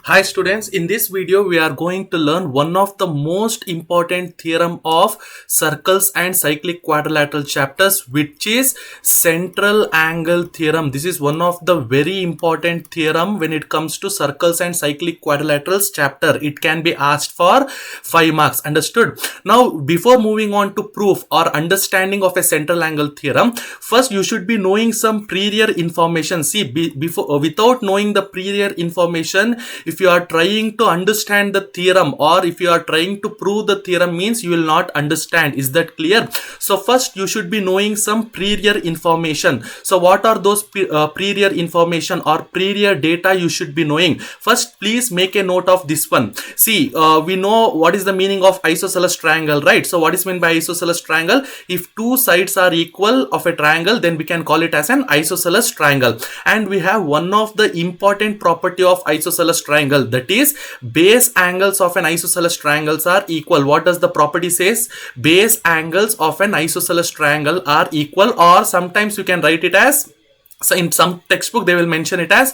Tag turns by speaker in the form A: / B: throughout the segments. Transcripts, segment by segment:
A: Hi students, in this video we are going to learn one of the most important theorem of circles and cyclic quadrilateral chapters, which is central angle theorem. This is one of the very important theorem when it comes to circles and cyclic quadrilaterals chapter. It can be asked for 5 marks. Understood? Now before moving on to proof or understanding of a central angle theorem, first you should be knowing some prior information. See, without knowing the prior information, if you are trying to understand the theorem or if you are trying to prove the theorem, means you will not understand. Is that clear? So first you should be knowing some prior information. So what are those prior information or prior data you should be knowing? First, please make a note of this one. See, we know what is the meaning of isosceles triangle, right? So what is meant by isosceles triangle? If two sides are equal of a triangle, then we can call it as an isosceles triangle. And we have one of the important property of isosceles triangle, that is base angles of an isosceles triangles are equal. What does the property says? Base angles of an isosceles triangle are equal, or sometimes you can write it as, so in some textbook they will mention it as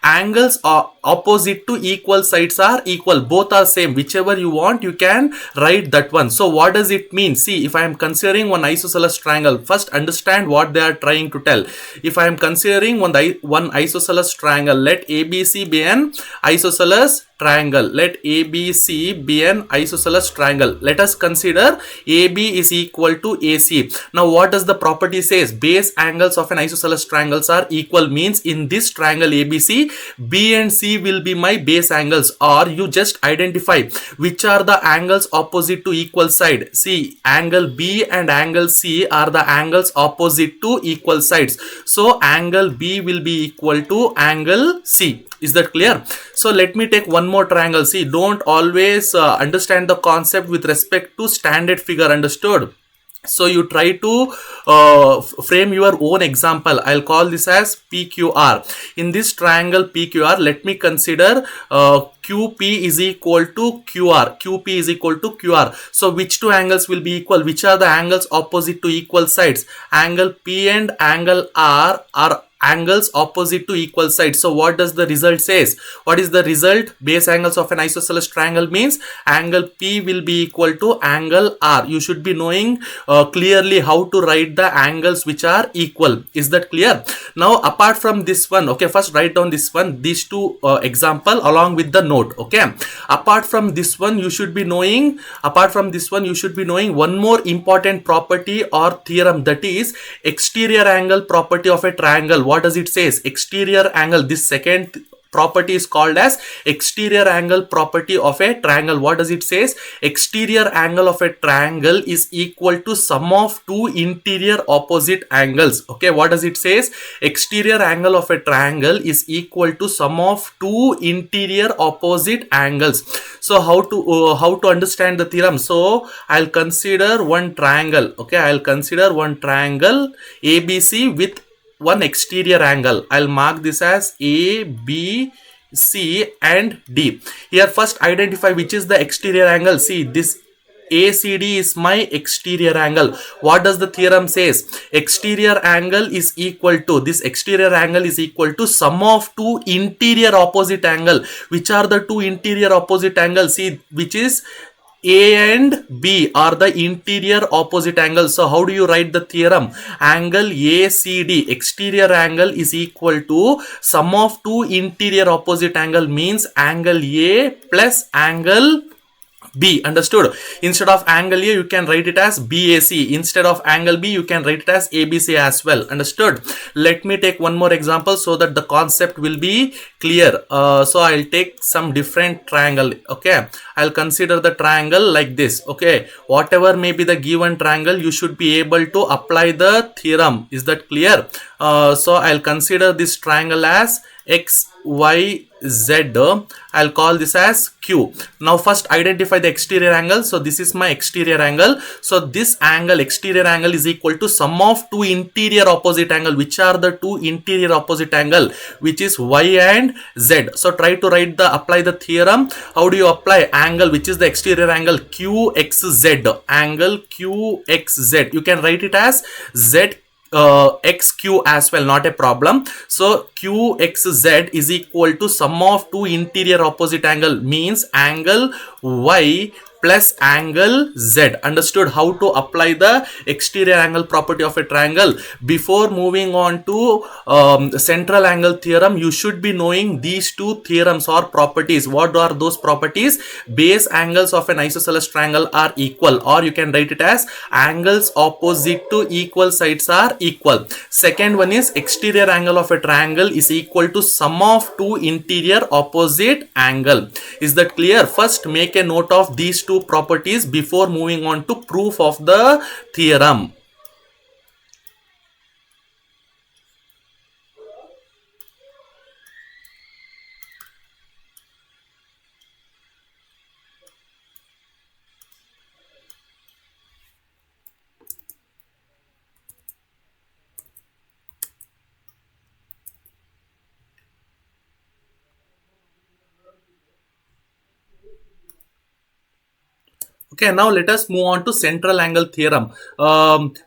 A: angles are opposite to equal sides are equal. Both are same. Whichever you want, you can write that one. So what does it mean? See, if I am considering one isosceles triangle, first understand what they are trying to tell. If I am considering one isosceles triangle, let ABC be an isosceles triangle. Let ABC be an isosceles triangle. Let us consider AB is equal to AC. Now what does the property says? Base angles of an isosceles triangles are equal, means in this triangle ABC, B and C will be my base angles, or you just identify which are the angles opposite to equal side. See, angle B and angle C are the angles opposite to equal sides. So angle B will be equal to angle C. Is that clear? So let me take one more triangle. See, don't always understand the concept with respect to standard figure. Understood? So you try to frame your own example. I'll call this as PQR. In this triangle PQR, let me consider QP is equal to QR. QP is equal to QR. So which two angles will be equal? Which are the angles opposite to equal sides? Angle P and angle R are angles opposite to equal sides. So what does the result says? What is the result? Base angles of an isosceles triangle means angle P will be equal to angle R. You should be knowing clearly how to write the angles which are equal. Is that clear? Now apart from this one, okay, first write down this one, these two example along with the note. Okay, apart from this one you should be knowing one more important property or theorem, that is exterior angle property of a triangle. What does it says? Exterior angle. This second property is called as exterior angle property of a triangle. What does it says? Exterior angle of a triangle is equal to sum of two interior opposite angles. Okay, what does it says? Exterior angle of a triangle is equal to sum of two interior opposite angles. So how to understand the theorem? So I'll consider one triangle. Okay, I'll consider one triangle ABC with one exterior angle. I'll mark this as A, B, C and D. Here first identify which is the exterior angle. See, this ACD is my exterior angle. What does the theorem says? Exterior angle is equal to, this exterior angle is equal to sum of two interior opposite angle. Which are the two interior opposite angles? See, which is A and B are the interior opposite angles. So how do you write the theorem? Angle ACD, exterior angle, is equal to sum of two interior opposite angle, means angle A plus angle B. Understood? Instead of angle A, you can write it as BAC. Instead of angle B, you can write it as ABC as well. Understood? Let me take one more example so that the concept will be clear. So I'll take some different triangle. Okay, I'll consider the triangle like this. Okay, whatever may be the given triangle, you should be able to apply the theorem. Is that clear? So I'll consider this triangle as XYZ. I'll call this as Q. Now first identify the exterior angle. So this is my exterior angle. So this angle, exterior angle, is equal to sum of two interior opposite angle. Which are the two interior opposite angle? Which is Y and Z. So try to apply the theorem. How do you apply? Angle which is the exterior angle QXZ. Angle QXZ. You can write it as Z xq as well, not a problem. So qxz is equal to sum of two interior opposite angle, means angle y plus angle z. Understood how to apply the exterior angle property of a triangle? Before moving on to central angle theorem, you should be knowing these two theorems or properties. What are those properties? Base angles of an isosceles triangle are equal, or you can write it as angles opposite to equal sides are equal. Second one is exterior angle of a triangle is equal to sum of two interior opposite angle. Is that clear? First, make a note of these two properties before moving on to proof of the theorem. Okay, now let us move on to central angle theorem.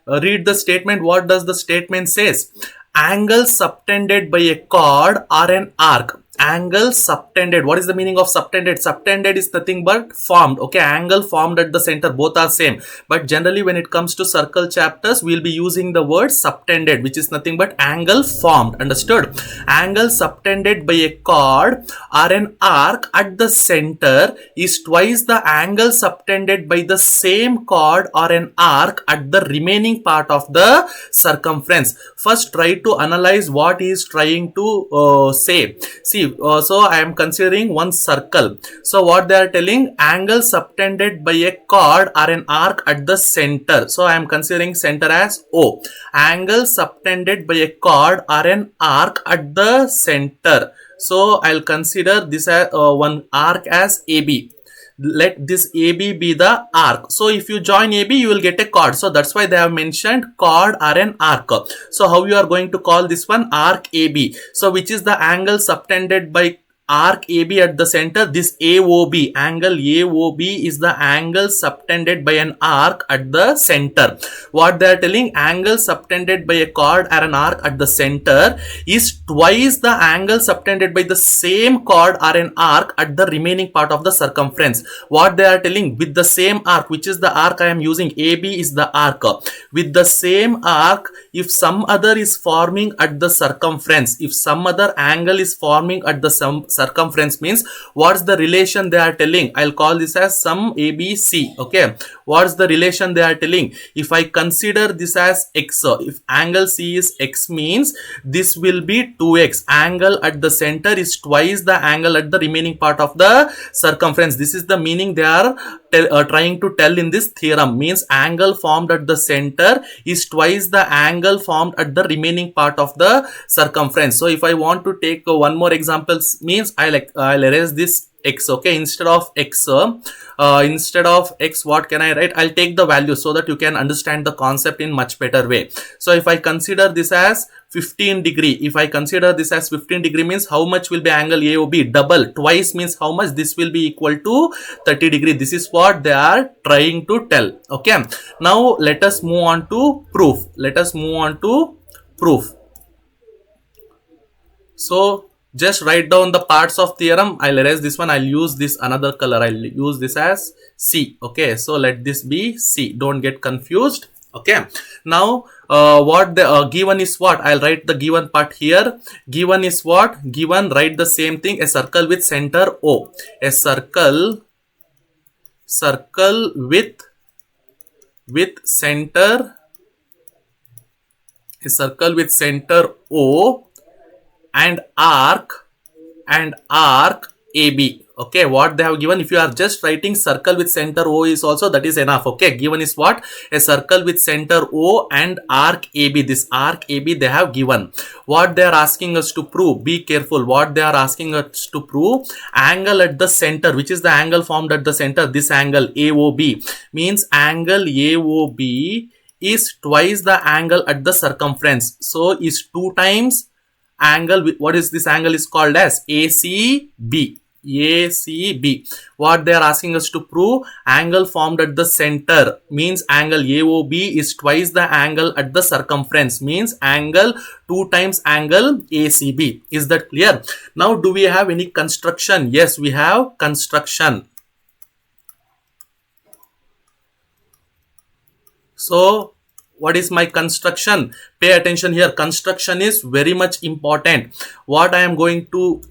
A: Read the statement. What does the statement says? Angle subtended by a chord or an arc. Angle subtended. What is the meaning of subtended? Subtended is nothing but formed. Okay, angle formed at the center. Both are same. But generally when it comes to circle chapters, we will be using the word subtended, which is nothing but angle formed. Understood? Angle subtended by a chord or an arc at the center is twice the angle subtended by the same chord or an arc at the remaining part of the circumference. First, try to analyze what he is trying to say. See, so I am considering one circle. So what they are telling, angle subtended by a chord or an arc at the center. So I am considering center as O. Angle subtended by a chord or an arc at the center. So I'll consider this as one arc as AB. Let this AB be the arc. So if you join AB, you will get a chord. So that's why they have mentioned chord or an arc. So how you are going to call this one? Arc AB. So which is the angle subtended by arc AB at the center? This AOB, angle AOB is the angle subtended by an arc at the center. What they are telling, angle subtended by a chord or an arc at the center is twice the angle subtended by the same chord or an arc at the remaining part of the circumference. What they are telling, with the same arc, which is the arc I am using, AB is the arc. With the same arc, if some other is forming at the circumference, if some other angle is forming at the circumference, means what's the relation they are telling? I'll call this as sum ABC. Okay, what's the relation they are telling? If I consider this as x, if angle C is x, means this will be 2x. Angle at the center is twice the angle at the remaining part of the circumference. This is the meaning they are trying to tell in this theorem. Means angle formed at the center is twice the angle formed at the remaining part of the circumference. So if I want to take one more example, means I'll erase this x. Okay, instead of x, what can I write? I'll take the value so that you can understand the concept in much better way. So if I consider this as 15 degree, if I consider this as 15 degree, means how much will be angle AOB? Double. Twice means how much? This will be equal to 30 degree. This is what they are trying to tell. Okay, now let us move on to proof. So just write down the parts of theorem. I'll erase this one. I'll use this another color. I'll use this as C. Okay, so let this be C. Don't get confused. Okay, now what the given is what? I'll write the given part here. Given is what? Given, write the same thing, a circle with center O. A circle with center, a circle with center O and arc AB. Okay, what they have given, if you are just writing circle with center O is also, that is enough. Okay, given is what? A circle with center O and arc AB. This arc AB they have given. What they are asking us to prove, be careful, what they are asking us to prove, angle at the center, which is the angle formed at the center, this angle AOB, means angle AOB is twice the angle at the circumference. So is 2 times angle. What is this angle is called as ACB. ACB. What they are asking us to prove? Angle formed at the center means angle AOB is twice the angle at the circumference, means angle 2 times angle ACB. Is that clear? Now do we have any construction? Yes, we have construction. So what is my construction? Pay attention here. Construction is very much important. What I am going to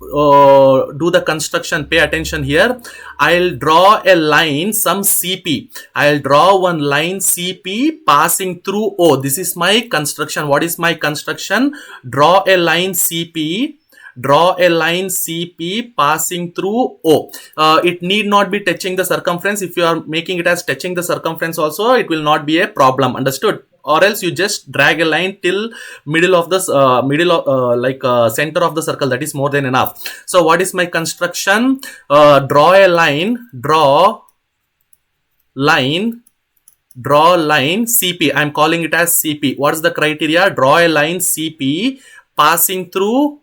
A: do the construction, pay attention here. I'll draw a line, some CP. I'll draw one line CP passing through O. This is my construction. What is my construction? Draw a line CP. Draw a line CP passing through O. It need not be touching the circumference. If you are making it as touching the circumference also, it will not be a problem. Understood? Or else you just drag a line till middle of the center of the circle. That is more than enough. So what is my construction? Draw a line. Draw line CP. I am calling it as CP. What is the criteria? Draw a line CP passing through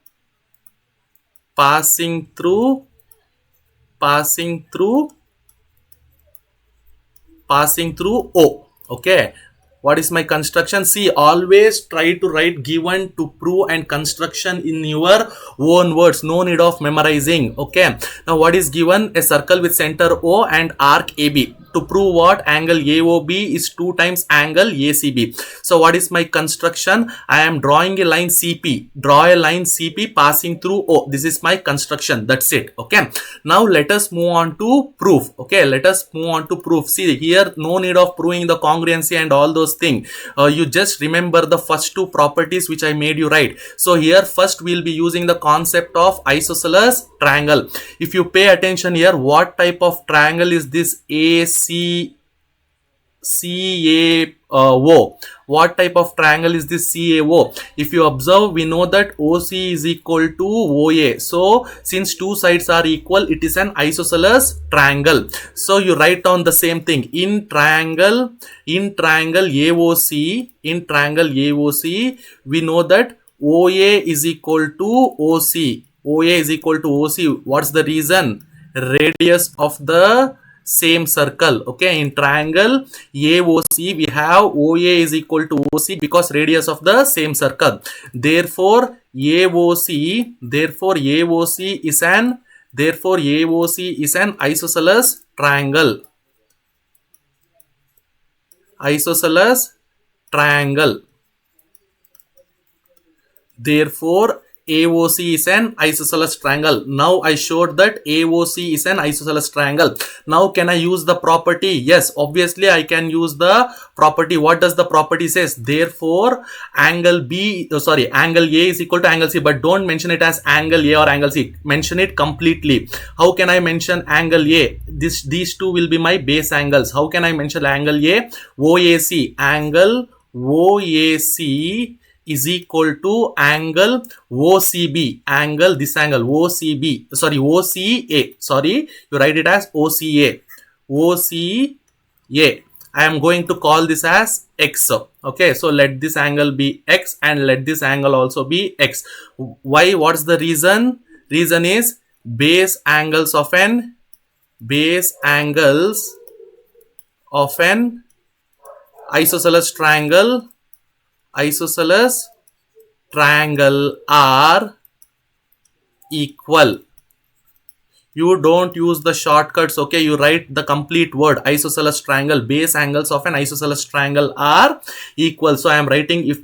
A: O. Okay. What is my construction? See, always try to write given, to prove and construction in your own words. No need of memorizing. Okay. Now what is given? A circle with center O and arc AB. To prove what? Angle AOB is 2 times angle ACB. So what is my construction? I am drawing a line CP. Draw a line CP passing through O. This is my construction. That's it. Okay. Now let us move on to proof. Okay. Let us move on to proof. See here, no need of proving the congruency and all those things. You just remember the first two properties which I made you write. So here first we will be using the concept of isosceles triangle. If you pay attention here, what type of triangle is this? CAO. What type of triangle is this? CAO. If you observe, we know that OC is equal to OA. So since two sides are equal, it is an isosceles triangle. So you write down the same thing. In triangle AOC, we know that OA is equal to OC. OA is equal to OC. What's the reason? Radius of the same circle. Okay, in triangle AOC we have OA is equal to OC because radius of the same circle. Therefore AOC is an isosceles triangle. Therefore AOC is an isosceles triangle. Now I showed that AOC is an isosceles triangle. Now can I use the property? Yes, obviously I can use the property. What does the property says? Therefore angle A is equal to angle C, but don't mention it as angle A or angle C. Mention it completely. How can I mention angle A? These two will be my base angles. How can I mention angle A? OAC. Angle OAC is equal to angle OCB. OCA. Sorry, you write it as OCA. I am going to call this as X. Okay, so let this angle be X and let this angle also be X. Why? What's the reason? Reason is base angles of an isosceles triangle are equal. You don't use the shortcuts. Okay, you write the complete word. Isosceles triangle. Base angles of an isosceles triangle are equal. So I am writing if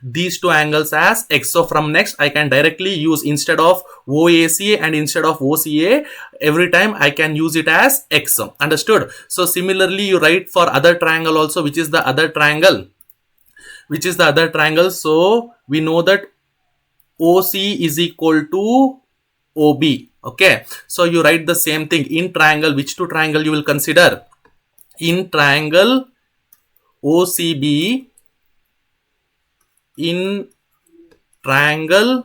A: these two angles as X. So from next I can directly use, instead of OAC and instead of OCA, every time I can use it as X. Understood? So similarly you write for other triangle also, which is the other triangle. So we know that OC is equal to OB. Okay, so you write the same thing. In triangle, which two triangle you will consider? In triangle OCB, in triangle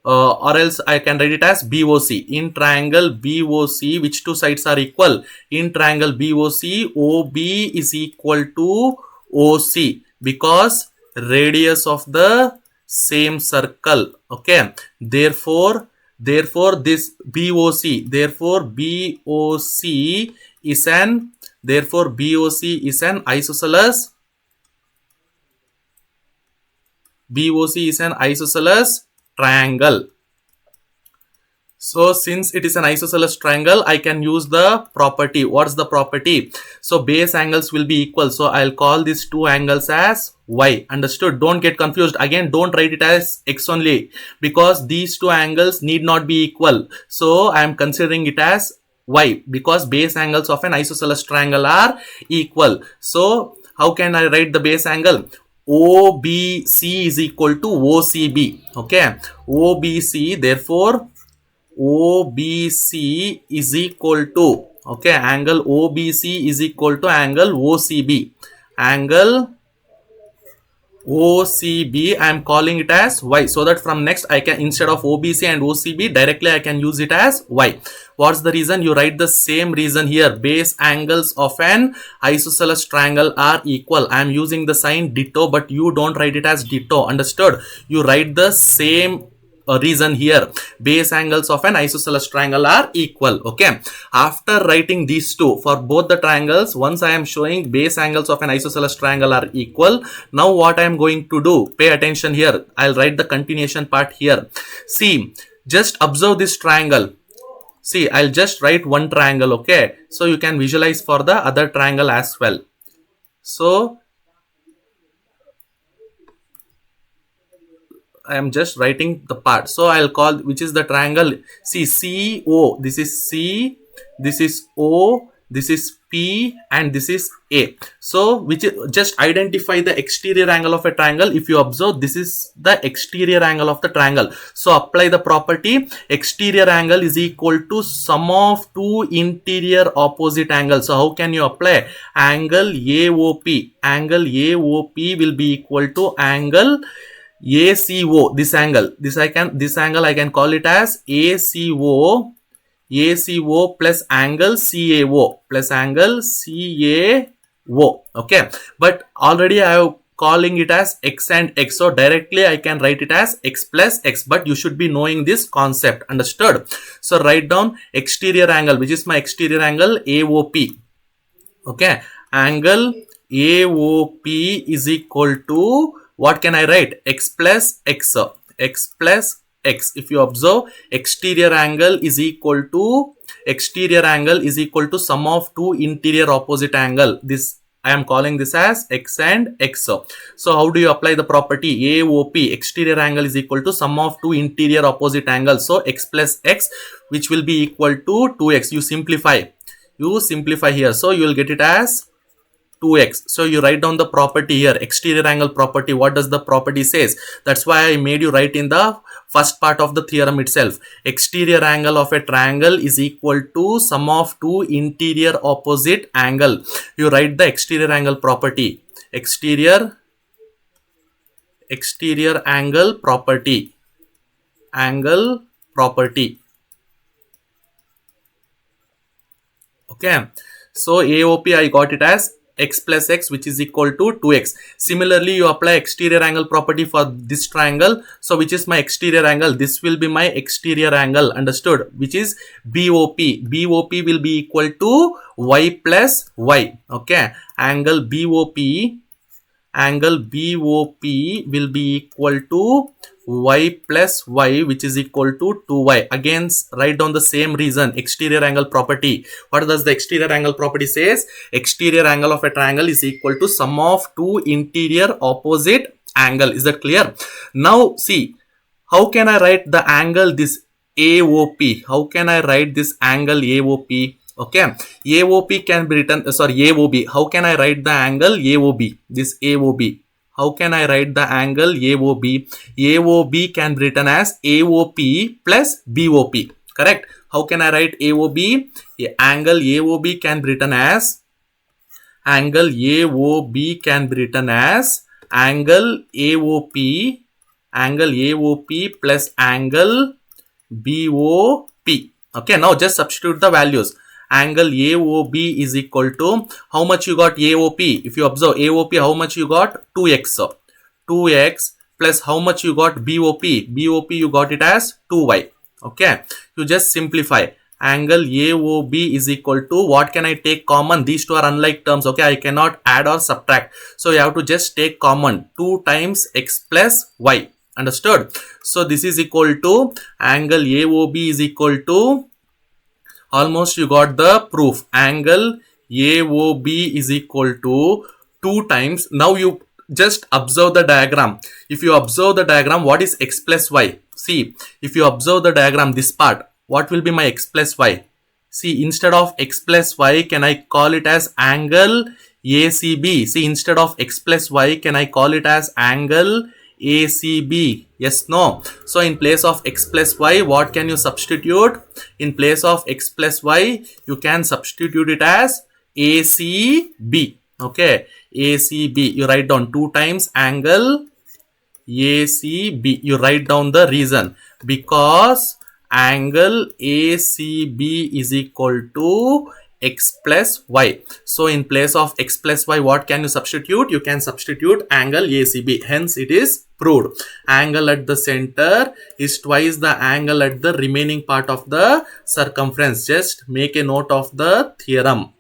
A: or else I can write it as BOC. In triangle BOC, which two sides are equal? In triangle BOC, OB is equal to OC because radius of the same circle. Okay, therefore Therefore this BOC, therefore BOC is an isosceles, BOC is an isosceles triangle. So since it is an isosceles triangle, I can use the property. What's the property? So base angles will be equal. So I'll call these two angles as Y. Understood? Don't get confused. Again, don't write it as X only, because these two angles need not be equal. So I am considering it as Y, because base angles of an isosceles triangle are equal. So how can I write the base angle? OBC is equal to OCB. Okay, OBC, therefore OBC is equal to, okay, angle OBC is equal to angle OCB. Angle OCB, I am calling it as Y, so that from next I can, instead of OBC and OCB, directly I can use it as Y. What's the reason? You write the same reason here. Base angles of an isosceles triangle are equal. I am using the sign ditto, but you don't write it as ditto. Understood? You write the same reason here. Base angles of an isosceles triangle are equal. Okay, after writing these two for both the triangles, once I am showing base angles of an isosceles triangle are equal, now what I am going to do, pay attention here. I'll write the continuation part here. See, just observe this triangle. See, I'll just write one triangle. Okay, so you can visualize for the other triangle as well. So I am just writing the part. So I'll call, which is the triangle. See, CO, this is C, this is O, this is P, and this is A. So which is, just identify the exterior angle of a triangle. If you observe, this is the exterior angle of the triangle. So apply the property, exterior angle is equal to sum of two interior opposite angles. So how can you apply? Angle AOP, angle AOP will be equal to angle ACO, this angle, this angle I can call it as ACO plus angle CAO plus angle CAO. Okay, but already I am calling it as X and X, so directly I can write it as X plus X, but you should be knowing this concept. Understood? So write down exterior angle, which is my exterior angle AOP. Okay, angle AOP is equal to, what can I write? X plus X. X plus X. If you observe, exterior angle is equal to sum of two interior opposite angle. This I am calling this as X and X. So how do you apply the property? AOP, exterior angle, is equal to sum of two interior opposite angles. So X plus X, which will be equal to 2X. You simplify here. So you will get it as 2X. So you write down the property here, exterior angle property. What does the property says? That's why I made you write in the first part of the theorem itself. Exterior angle of a triangle is equal to sum of two interior opposite angle. You write the exterior angle property. Exterior angle property. Okay. So AOP, I got it as X plus X, which is equal to 2X. Similarly, you apply exterior angle property for this triangle. So which is my exterior angle? This will be my exterior angle. Understood? Which is BOP. BOP will be equal to Y plus Y. Okay. Angle BOP will be equal to Y plus Y, which is equal to 2Y. Again, write down the same reason, exterior angle property. What does the exterior angle property says? Exterior angle of a triangle is equal to sum of two interior opposite angle. Is that clear? Now see, how can I write the angle this AOP? How can I write this angle AOP? Okay, AOP can be written, AOB. How can I write the angle AOB? This AOB. How can I write the angle AOB? AOB can be written as AOP plus BOP. Correct? How can I write AOB? Angle AOB can be written as angle AOP plus angle BOP. Okay, now just substitute the values. Angle AOB is equal to, how much you got AOP? If you observe AOP, how much you got? 2X. 2X plus how much you got BOP? BOP you got it as 2Y. Okay, you just simplify. Angle AOB is equal to, what can I take common? These two are unlike terms. Okay, I cannot add or subtract. So you have to just take common. 2 times x plus y. Understood? So this is equal to, angle AOB is equal to, almost you got the proof. Angle AOB is equal to 2 times. Now you just observe the diagram. If you observe the diagram, what is x plus y? See, if you observe the diagram, this part, what will be my x plus y? See, instead of x plus y, can I call it as angle ACB? See, instead of x plus y, can I call it as angle ACB? Yes, no. So in place of x plus y, what can you substitute? In place of x plus y, you can substitute it as ACB. Okay, ACB. You write down 2 times angle ACB. You write down the reason, because angle ACB is equal to x plus y. So in place of x plus y, what can you substitute? You can substitute angle ACB. Hence it is proved. Angle at the center is twice the angle at the remaining part of the circumference. Just make a note of the theorem.